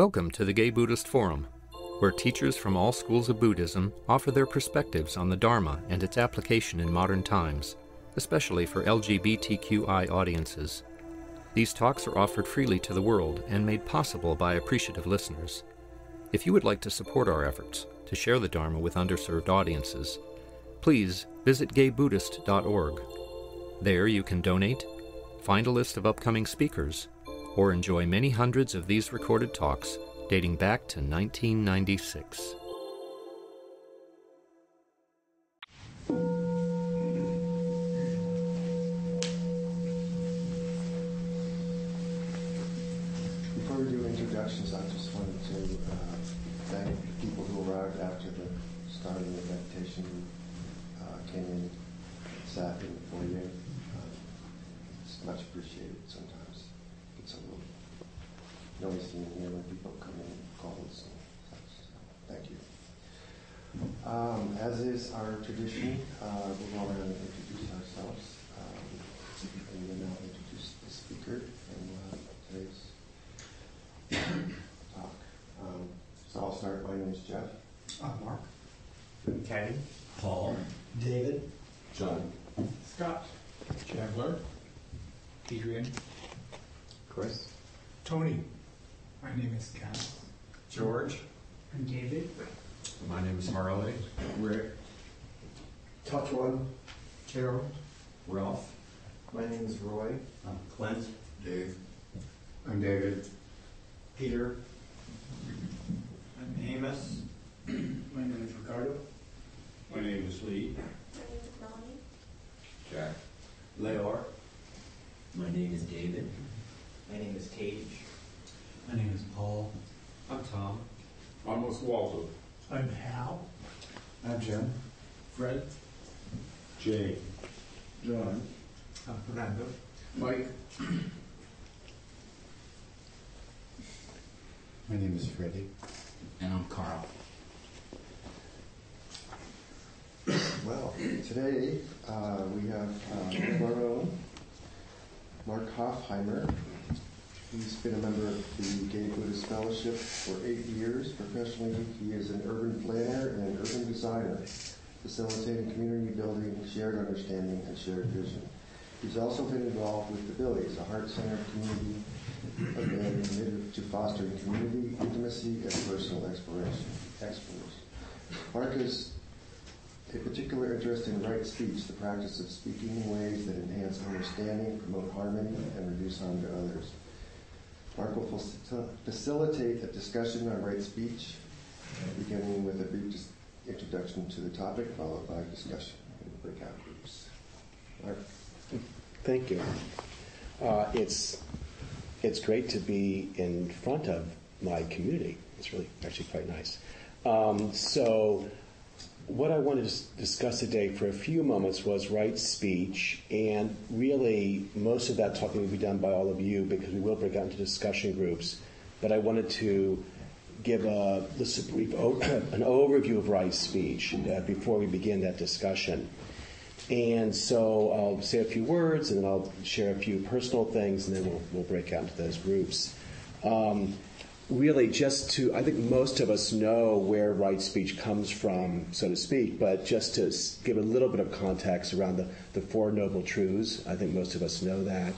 Welcome to the Gay Buddhist Forum, where teachers from all schools of Buddhism offer their perspectives on the Dharma and its application in modern times, especially for LGBTQI audiences. These talks are offered freely to the world and made possible by appreciative listeners. If you would like to support our efforts to share the Dharma with underserved audiences, please visit gaybuddhist.org. There you can donate, find a list of upcoming speakers, or enjoy many hundreds of these recorded talks dating back to 1996. Before we do introductions, I just wanted to thank the people who arrived after the start of the meditation, who came in, sat in the foyer. It's much appreciated sometimes. It's a little noisy in here when people come in and calls and such. So thank you. As is our tradition, we'll go around and introduce ourselves. And then I'll introduce the speaker in today's talk. So I'll start. My name is Jeff. Mark. Kenny. Paul. David. John. Scott. Chandler. Adrian. Chris. Tony. My name is Ken. George. I'm David. My name is Harley. Rick. Touch one. Gerald. Ralph. My name is Roy. I'm Clint. Dave. I'm David. Peter. I'm Amos. My name is Ricardo. My name is Lee. My name is Melanie. Jack. Leor. My name is David. My name is Cage. My name is Paul. I'm Tom. I'm Walter. I'm Hal. I'm Jim. Fred. Jay. John. I'm Fernando. Mike. My name is Freddie. And I'm Carl. Well, today we have one of our own, Mark Hoffheimer. He's been a member of the Gay Buddhist Fellowship for 8 years. Professionally, he is an urban planner and an urban designer, facilitating community building, shared understanding, and shared vision. He's also been involved with the Billies, a heart-centered community committed to fostering community, intimacy, and personal exploration. Mark has a particular interest in right speech, the practice of speaking in ways that enhance understanding, promote harmony, and reduce harm to others. Mark will facilitate a discussion on right speech, beginning with a brief introduction to the topic, followed by discussion in breakout groups. Mark. Thank you. It's great to be in front of my community. It's really actually quite nice. So what I wanted to discuss today for a few moments was right speech, and really most of that talking will be done by all of you because we will break out into discussion groups. But I wanted to give just a brief an overview of right speech before we begin that discussion. And so I'll say a few words, and then I'll share a few personal things, and then we'll break out into those groups. Really, I think most of us know where right speech comes from, so to speak, but just to give a little bit of context around the Four Noble Truths, I think most of us know that.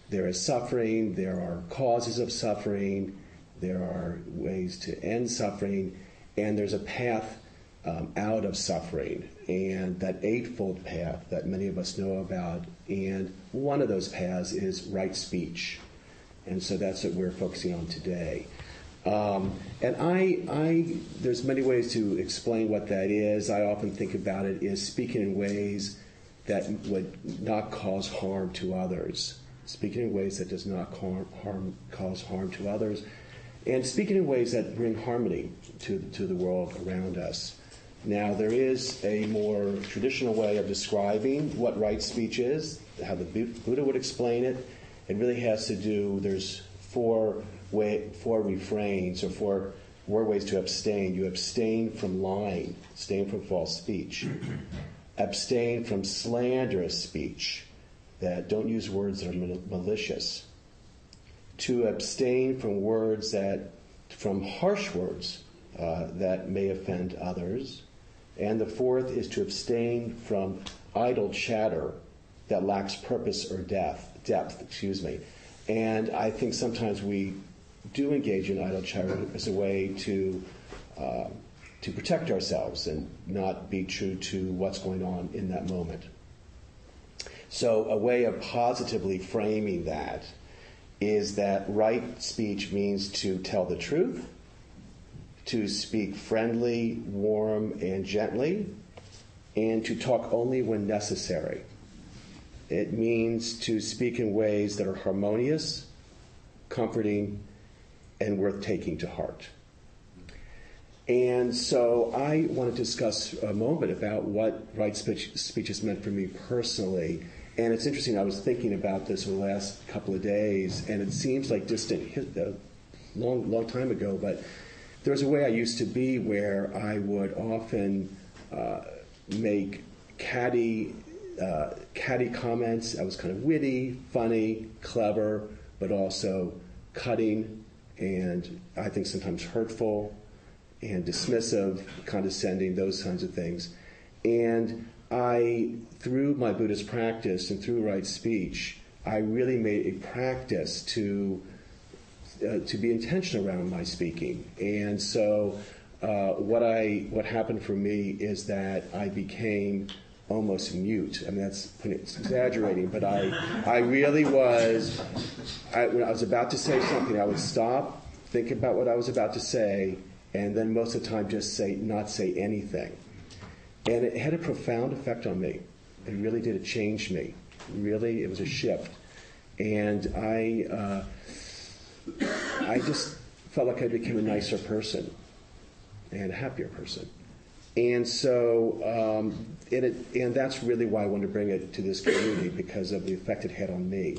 There is suffering, there are causes of suffering, there are ways to end suffering, and there's a path out of suffering, and that eightfold path that many of us know about, and one of those paths is right speech. And so that's what we're focusing on today. And there's many ways to explain what that is. I often think about it as speaking in ways that would not cause harm to others. Speaking in ways that does not cause harm to others. And speaking in ways that bring harmony to the world around us. Now, there is a more traditional way of describing what right speech is, how the Buddha would explain it. It really has to do, there's four refrains, or four ways to abstain. You abstain from lying, abstain from false speech, abstain from slanderous speech, that don't use words that are malicious, to abstain from harsh words that may offend others, and the fourth is to abstain from idle chatter that lacks purpose or depth. And I think sometimes we do engage in idle chatter as a way to protect ourselves and not be true to what's going on in that moment. So a way of positively framing that is that right speech means to tell the truth, to speak friendly, warm, and gently, and to talk only when necessary. It means to speak in ways that are harmonious, comforting, and worth taking to heart. And so I want to discuss a moment about what right speech has meant for me personally. And it's interesting, I was thinking about this over the last couple of days, and it seems like a long time ago, but there was a way I used to be where I would often make catty comments. I was kind of witty, funny, clever, but also cutting, and I think sometimes hurtful and dismissive, condescending, those kinds of things. And through my Buddhist practice and through right speech, I really made a practice to be intentional around my speaking. And so what happened for me is that I became almost mute. I mean, that's exaggerating, but I really was. When I was about to say something, I would stop, think about what I was about to say, and then most of the time just not say anything. And it had a profound effect on me. It really did. It changed me. Really, it was a shift. And I just felt like I became a nicer person and a happier person. And so, and that's really why I wanted to bring it to this community, because of the effect it had on me.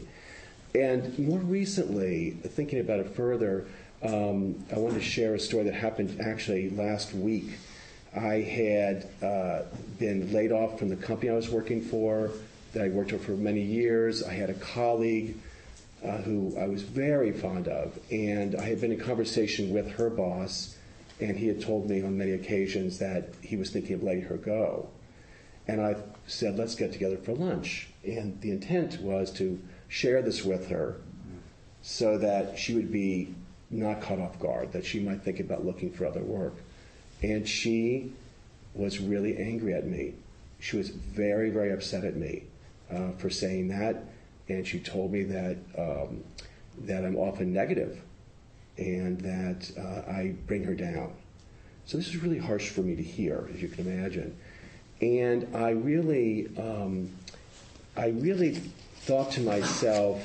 And more recently, thinking about it further, I wanted to share a story that happened actually last week. I had been laid off from the company I was working for, that I worked for many years. I had a colleague who I was very fond of, and I had been in conversation with her boss, and he had told me on many occasions that he was thinking of letting her go. And I said, let's get together for lunch. And the intent was to share this with her so that she would be not caught off guard, that she might think about looking for other work. And she was really angry at me. She was very, very upset at me for saying that. And she told me that I'm often negative and that I bring her down. So this is really harsh for me to hear, as you can imagine. And I really thought to myself,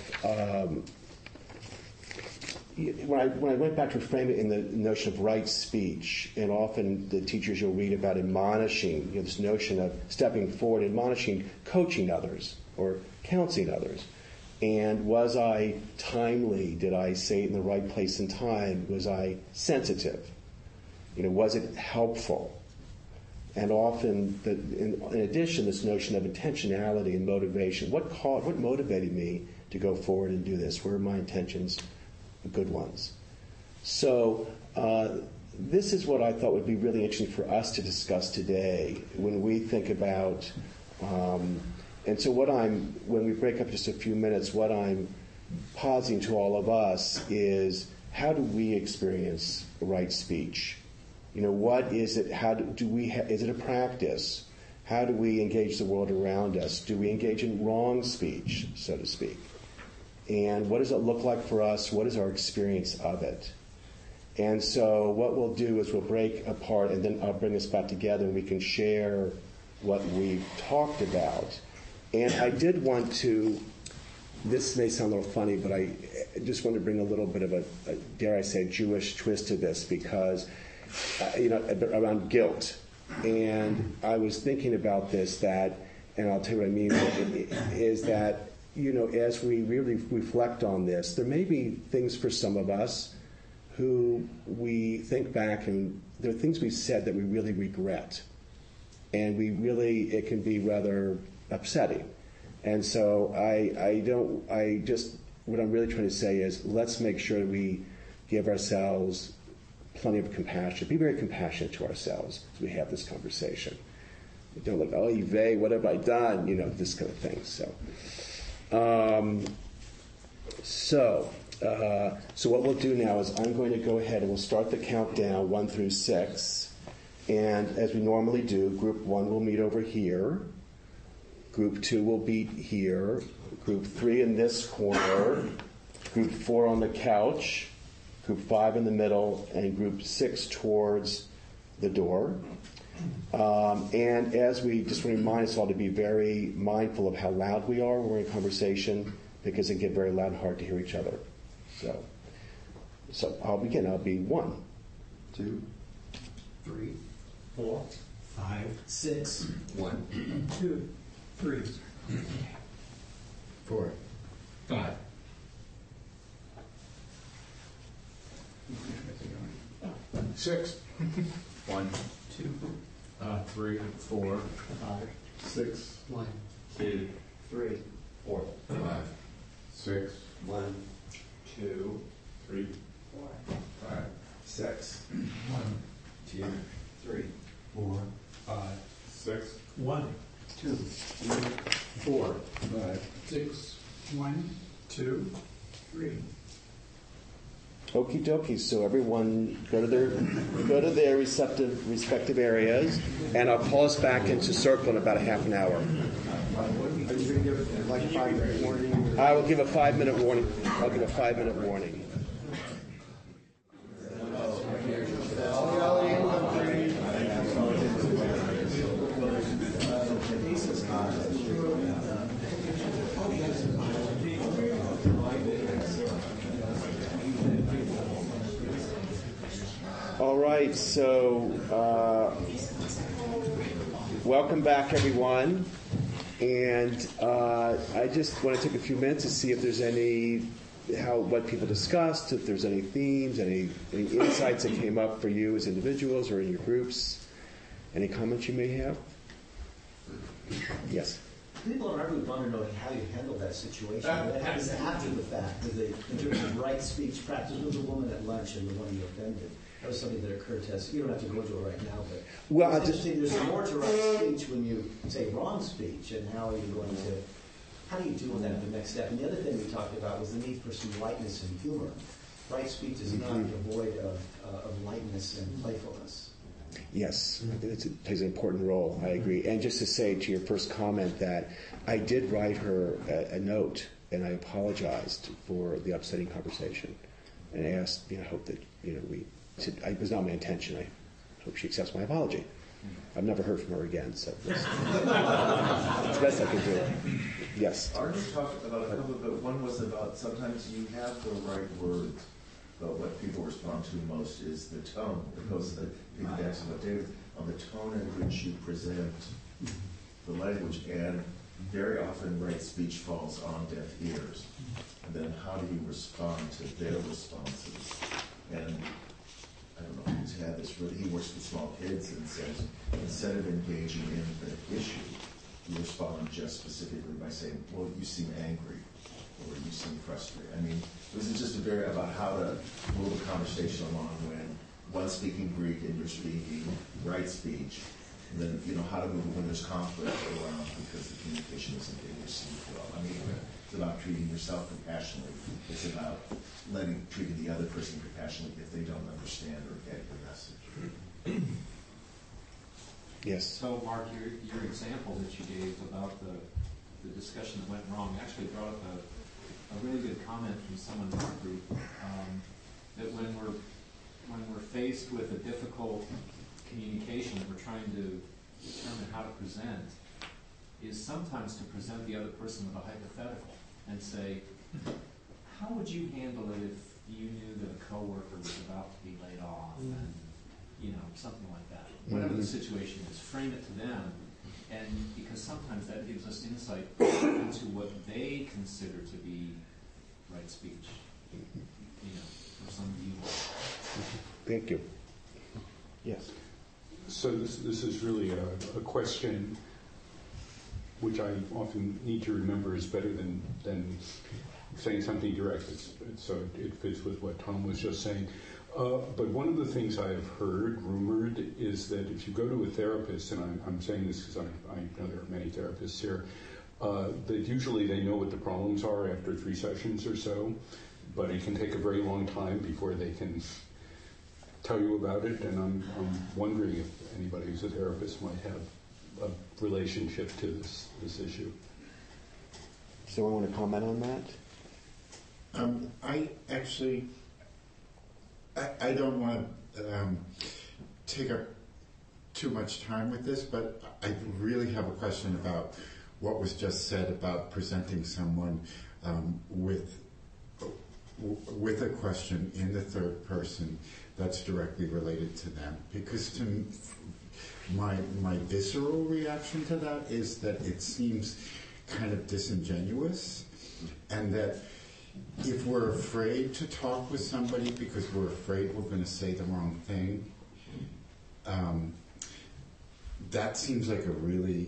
when I went back to frame it in the notion of right speech, and often the teachers you'll read about admonishing, this notion of stepping forward, admonishing, coaching others, or counseling others. And was I timely? Did I say it in the right place and time? Was I sensitive? Was it helpful? And often, in addition, this notion of intentionality and motivation. What motivated me to go forward and do this? Were my intentions good ones? So this is what I thought would be really interesting for us to discuss today when we think about. And so when we break up just a few minutes, what I'm positing to all of us is, how do we experience right speech? What is it? Is it a practice? How do we engage the world around us? Do we engage in wrong speech, so to speak? And what does it look like for us? What is our experience of it? And so what we'll do is we'll break apart, and then I'll bring us back together, and we can share what we've talked about. And I did want to, this may sound a little funny, but I just want to bring a little bit of a dare I say, Jewish twist to this, because, around guilt. And I was thinking about this, and I'll tell you what I mean, is that, as we really reflect on this, there may be things for some of us who we think back, and there are things we've said that we really regret. And it can be rather upsetting. And so I just what I'm really trying to say is let's make sure that we give ourselves plenty of compassion. Be very compassionate to ourselves as we have this conversation. Don't look, oh, Yves, what have I done? You know, this kind of thing. So what we'll do now is I'm going to go ahead and we'll start the countdown 1 through 6. And as we normally do, Group 1 will meet over here. Group 2 will be here. Group 3 in this corner. Group 4 on the couch. Group 5 in the middle. And Group 6 towards the door. And as we just want to remind us all to be very mindful of how loud we are when we're in conversation, because it can get very loud and hard to hear each other. So I'll begin. I'll be 1, 2, 3, 4, 5, 6. 1, 2, 3, 4. 5. Six. 1, 2, 3, 4, 5, 6, 1, 2, 3. 4, 5. 6, 1, 2, 3, 4. 5, 6. 1, 2, 3, 4, 5, 6, 1, 2, 3, 4, 5. 6, 1, 2, 3. Okie dokie. So everyone go to their respective areas, and I'll call us back into circle in about a half an hour. Are you going to give like 5-minute warning? I will give a 5-minute warning. I'll give a 5-minute warning. All right, so welcome back, everyone. And I just want to take a few minutes to see if there's what people discussed, if there's any themes, any insights that came up for you as individuals or in your groups. Any comments you may have? Yes. People are really want to know how you handle that situation. What happens after the fact? In terms of right speech practice, there was a woman at lunch and the one you offended. That was something that occurred to us. You don't have to go into it right now, but Well, it's interesting. There's more to right speech when you say wrong speech, and how do you deal with that at the next step? And the other thing we talked about was the need for some lightness and humor. Right speech is not devoid of lightness and playfulness. Yes, it plays an important role. I agree. And just to say to your first comment that I did write her a note, and I apologized for the upsetting conversation, and I asked, I hope that it was not my intention. I hope she accepts my apology. I've never heard from her again, so that's the best I can do. Yes. Ours talked about a couple of, but one was about sometimes you have the right words, but what people respond to most is the tone. It goes to back to what David, on the tone in which you present the language, and very often right speech falls on deaf ears. And then how do you respond to their responses? And I don't know who's had this, but he works with small kids and says, instead of engaging in the issue, you respond just specifically by saying, well, you seem angry, or you seem frustrated. I mean, this is just about how to move a conversation along when one's speaking Greek and you're speaking right speech. And then, how to move it when there's conflict around because the communication isn't being received well. I mean, it's about treating yourself compassionately. It's about treating the other person compassionately if they don't understand or get your message. Yes. So, Mark, your example that you gave about the discussion that went wrong actually brought up a really good comment from someone in our group, that when we're faced with a difficult communication that we're trying to determine how to present, is sometimes to present the other person with a hypothetical and say, how would you handle it if you knew that a coworker was about to be laid off, and something like that. Whatever the situation is, frame it to them, and because sometimes that gives us insight into what they consider to be right speech, from some viewpoint. Thank you. Yes. So this is really a question which I often need to remember is better than saying something direct. So it fits with what Tom was just saying. But one of the things I have heard, rumored, is that if you go to a therapist, and I'm saying this because I know there are many therapists here, that usually they know what the problems are after 3 sessions or so, but it can take a very long time before they can tell you about it, and I'm wondering if anybody who's a therapist might have a relationship to this issue. So I want to comment on that? I don't want to take up too much time with this, but I really have a question about what was just said about presenting someone with a question in the third person that's directly related to them. Because to my visceral reaction to that is that it seems kind of disingenuous, and that if we're afraid to talk with somebody because we're afraid we're going to say the wrong thing, that seems like a really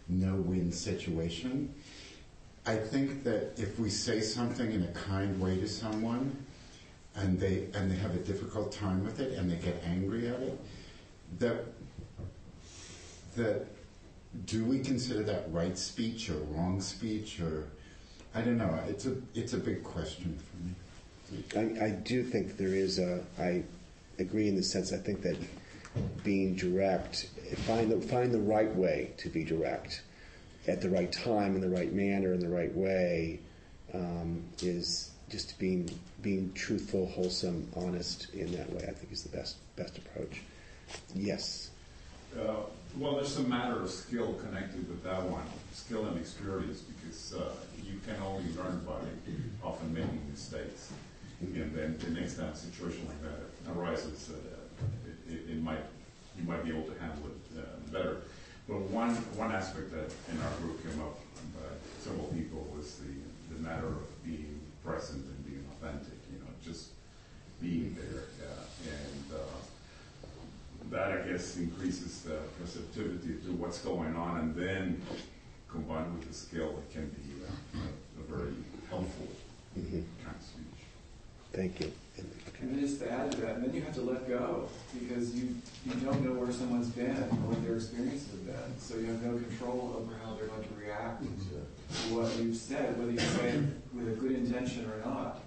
no-win situation. I think that if we say something in a kind way to someone, and they have a difficult time with it, and they get angry at it, that do we consider that right speech or wrong speech, or I don't know. It's a big question for me. I do think there is I agree in the sense I think that being direct, find the right way to be direct at the right time, in the right manner, in the right way, is just being truthful, wholesome, honest in that way. I think is the best approach. Yes. Well, there's a matter of skill connected with that one, skill and experience, because you can only learn by often making mistakes. And then the next time a situation like that arises, you might be able to handle it better. But one aspect that in our group came up by several people was the matter of being present and being authentic, just being there. And that, I guess, increases the receptivity to what's going on, and then combined with the skill, it can be a very helpful kind of speech. Thank you. And then just to add to that, and then you have to let go, because you don't know where someone's been or what their experiences have been, so you have no control over how they're going to react to what you've said, whether you say it with a good intention or not.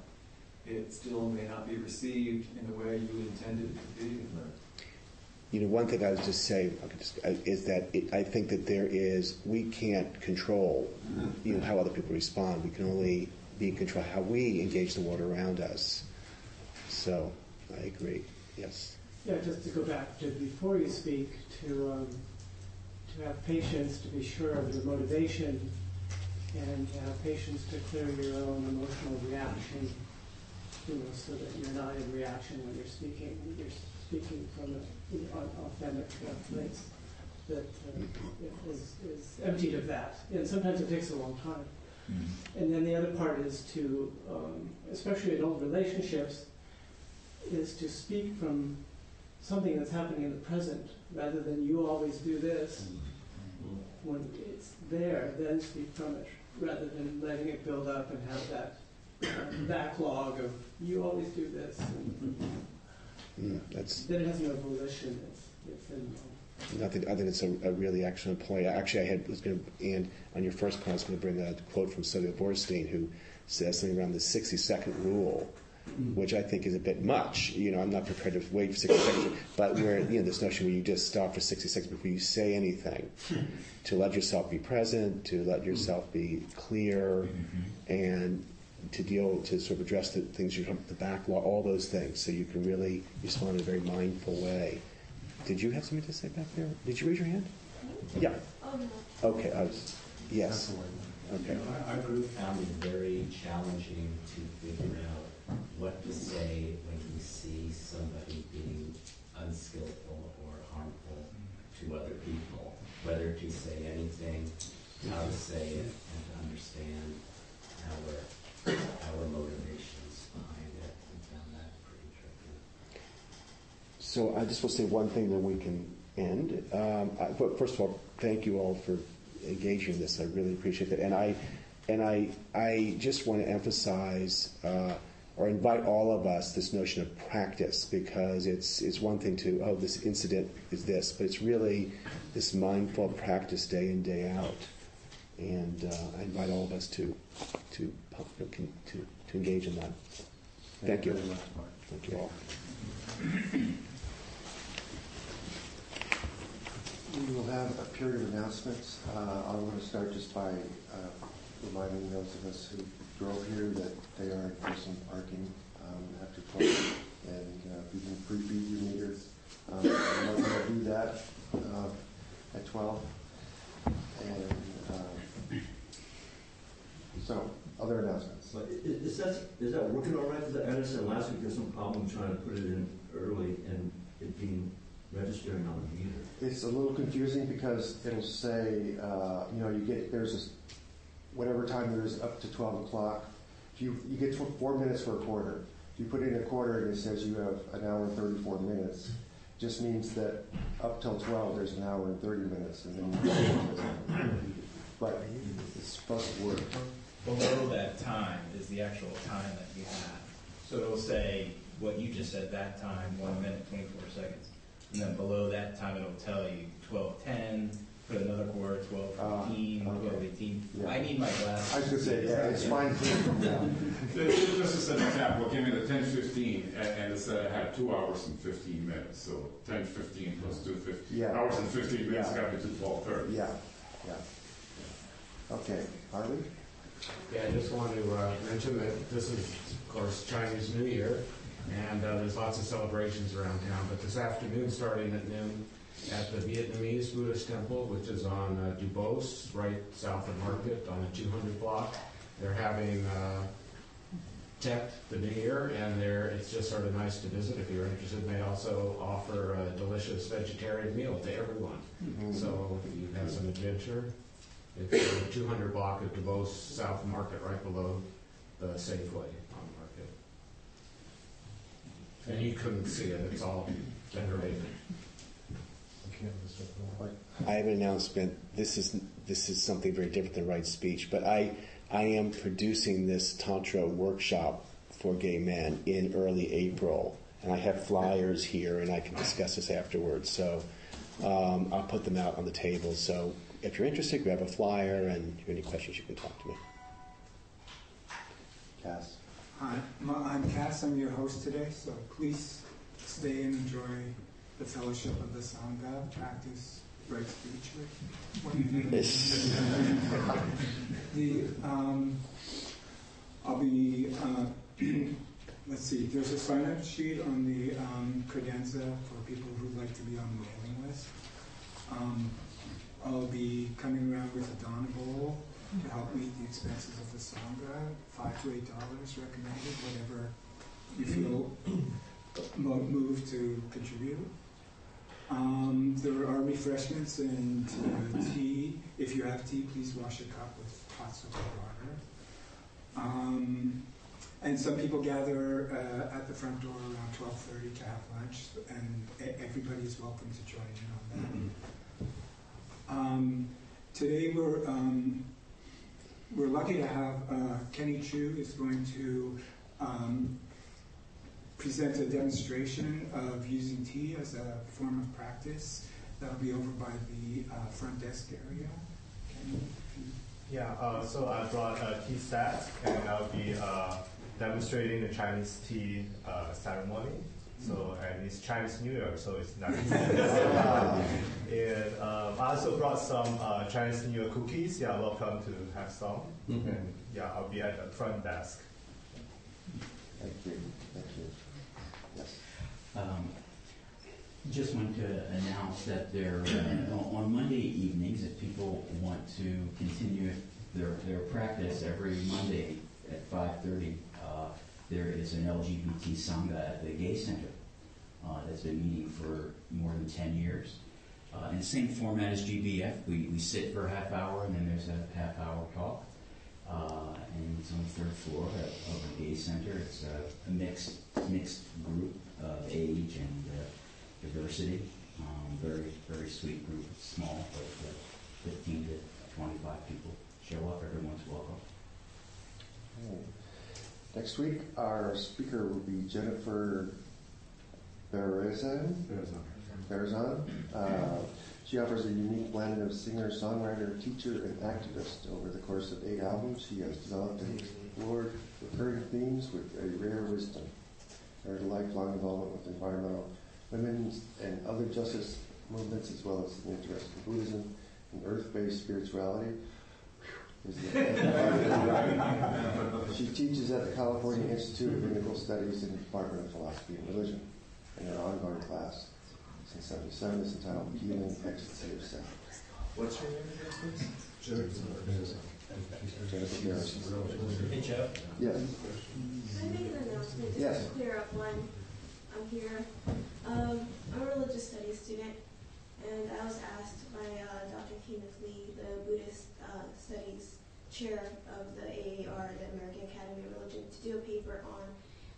It still may not be received in the way you intended it to be. One thing I would just say is that I think that we can't control, how other people respond. We can only be in control how we engage the world around us. So, I agree. Yes. Yeah, just to go back to before you speak, to have patience, to be sure of your motivation, and to have patience to clear your own emotional reaction, so that you're not in reaction when you're speaking. You're speaking from an authentic place that is emptied of that. And sometimes it takes a long time. Mm-hmm. And then the other part is to, especially in old relationships, is to speak from something that's happening in the present, rather than you always do this. Mm-hmm. When it's there, then speak from it, rather than letting it build up and have that backlog of you always do this. Then it has no volition. It's in. I think it's a really excellent point. Actually, and on your first point, I was going to bring a quote from Sylvia Boorstein, who says something around the 60-second rule, which I think is a bit much. I'm not prepared to wait for 60 seconds, but where this notion where you just stop for 60 seconds before you say anything, to let yourself be present, to let yourself be clear, and to sort of address the things the backlog, all those things, so you can really respond in a very mindful way. Did you have something to say back there? Did you raise your hand? Yeah. Okay. Yes. Okay. Our group found it very challenging to figure out what to say when we see somebody being unskillful or harmful to other people. Whether to say anything, how to say it, and to understand our motivations behind it. We found that pretty tricky. So I just want to say one thing, then we can end. But first of all, thank you all for engaging in this. I really appreciate that. And And I just want to emphasize or invite all of us this notion of practice, because it's one thing to, oh, this incident is this, but it's really this mindful practice day in, day out. And I invite all of us to engage in that. Thank you. Thank you all. We will have a period of announcements. I want to start just by reminding those of us who drove here that they are in person parking after 12, and you can preheat your meters. I'm not going to do that at 12. And so, other announcements. But is that working all right? Because I understand last week there's some problem trying to put it in early and it being registering on the meter. It's a little confusing because it'll say, you get, there's this, whatever time there is up to 12 o'clock, if you get 4 minutes for a quarter. If you put in a quarter and it says you have an hour and 34 minutes, just means that up till 12 there's an hour and 30 minutes. And then but it's supposed to work. Below that time is the actual time that you have. So it'll say what you just said, that time, 1 minute, 24 seconds. And then below that time, it'll tell you 12:10, put another quarter, 12:15, 12:18. Yeah. I need my glasses. I was going to say, yeah, it's fine too. Just as an example, give me the 10:15, and it said I had 2 hours and 15 minutes. So 10:15 plus 2:15 hours and 15 minutes got me to 12:30. Yeah, yeah. Okay, Harley? Yeah, I just want to mention that this is, of course, Chinese New Year, and there's lots of celebrations around town. But this afternoon, starting at noon, at the Vietnamese Buddhist Temple, which is on Dubose, right south of Market, on the 200 block, they're having Tet, the New Year, and it's just sort of nice to visit if you're interested. They also offer a delicious vegetarian meal to everyone. Mm-hmm. So if you have some adventure, it's the 200 block of Dubose South Market, right below the Safeway on Market. And you couldn't see it; it's all decorated. I have an announcement. This is something very different than right speech, but I am producing this Tantra workshop for gay men in early April, and I have flyers here, and I can discuss this afterwards. So I'll put them out on the table. So if you're interested, grab a flyer, and if you have any questions, you can talk to me. Cass. Hi, I'm Cass. I'm your host today, so please stay and enjoy the fellowship of the Sangha. Practice right speech with. I'll be. Let's see. There's a sign-up sheet on the credenza for people who'd like to be on the mailing list. I'll be coming around with a Dana bowl to help meet the expenses of the Sangha, $5 to $8 recommended, whatever you feel moved to contribute. There are refreshments and tea. If you have tea, please wash a cup with hot soap and water. And some people gather at the front door around 12:30 to have lunch, and everybody is welcome to join in on that. Today we're lucky to have Kenny Chu is going to present a demonstration of using tea as a form of practice. That'll be over by the front desk area. Kenny, so I brought a tea set, and I'll be demonstrating the Chinese tea ceremony. So, and it's Chinese New Year, so it's nice. And I also brought some Chinese New Year cookies. Yeah, welcome to have some. Mm-hmm. And I'll be at the front desk. Thank you. Thank you. Yes. Just want to announce that there on Monday evenings, if people want to continue their practice every Monday at 5:30. There is an LGBT Sangha at the Gay Center that's been meeting for more than 10 years. In the same format as GBF, we sit for a half hour and then there's a half hour talk. And it's on the third floor of the Gay Center. It's a mixed group of age and diversity. Very, very sweet group. It's small, but 15 to 25 people show up. Everyone's welcome. Okay. Next week, our speaker will be Jennifer Berzan. She offers a unique blend of singer, songwriter, teacher, and activist. Over the course of 8 albums, she has developed and explored recurring themes with a rare wisdom. Her lifelong involvement with environmental, women's, and other justice movements, as well as an interest in Buddhism and earth-based spirituality. She teaches at the California Institute of Indical Studies in the Department of Philosophy and Religion, and her ongoing class since 1977 is entitled Healing Ecstasy of Self. What's your name again, please? Jennifer Berzan. Hey, Joe. Yes. Can I make an announcement just Yes. to clear up one? I'm here. I'm a religious studies student, and I was asked by Dr. Kenneth Lee, the Buddhist Studies Chair of the AAR, the American Academy of Religion, to do a paper on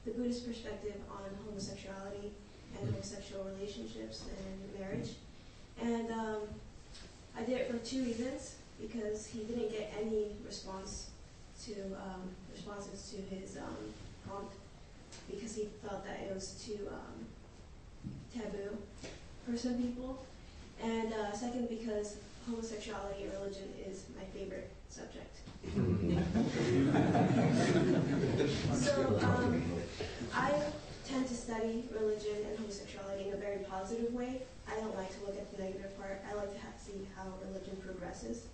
the Buddhist perspective on homosexuality and homosexual relationships and marriage. And I did it for 2 reasons, because he didn't get any responses to his prompt, because he felt that it was too taboo for some people, and second, because homosexuality and religion is my favorite subject. So I tend to study religion and homosexuality in a very positive way. I don't like to look at the negative part. I like to see how religion progresses.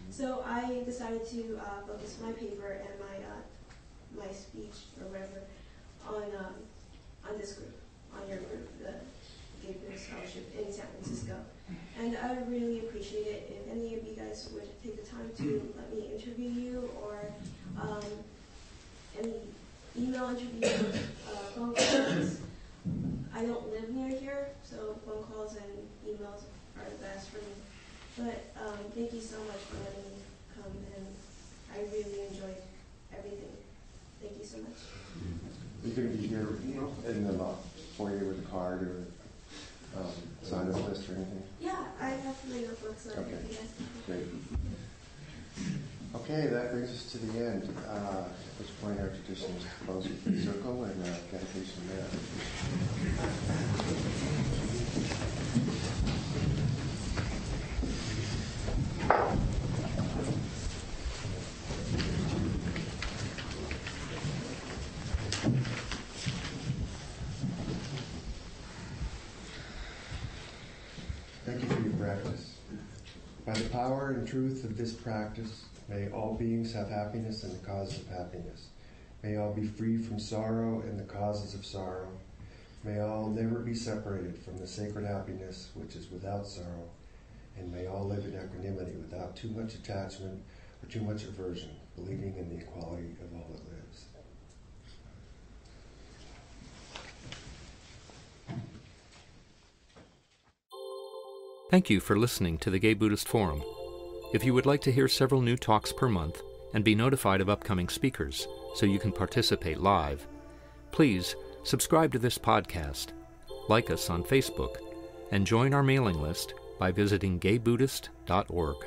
So I decided to focus my paper and my speech or whatever on this group, on your group, the Gay Buddhist Fellowship in San Francisco. And I would really appreciate it if any of you guys would take the time to let me interview you, or any email interviews, phone calls. I don't live near here, so phone calls and emails are the best for me. But thank you so much for letting me come, and I really enjoyed everything. Thank you so much. You're going to be here in the foyer with a card or sign-up list or anything? Yeah, I have my notebooks, so Okay. you guys can. Great. Okay, that brings us to the end, at which point our tradition is to close with the circle and dedication there. Thank you for your practice. By the power and truth of this practice, may all beings have happiness and the causes of happiness. May all be free from sorrow and the causes of sorrow. May all never be separated from the sacred happiness which is without sorrow. And may all live in equanimity without too much attachment or too much aversion, believing in the equality of all that lives. Thank you for listening to the Gay Buddhist Forum. If you would like to hear several new talks per month and be notified of upcoming speakers so you can participate live, please subscribe to this podcast, like us on Facebook, and join our mailing list by visiting gaybuddhist.org.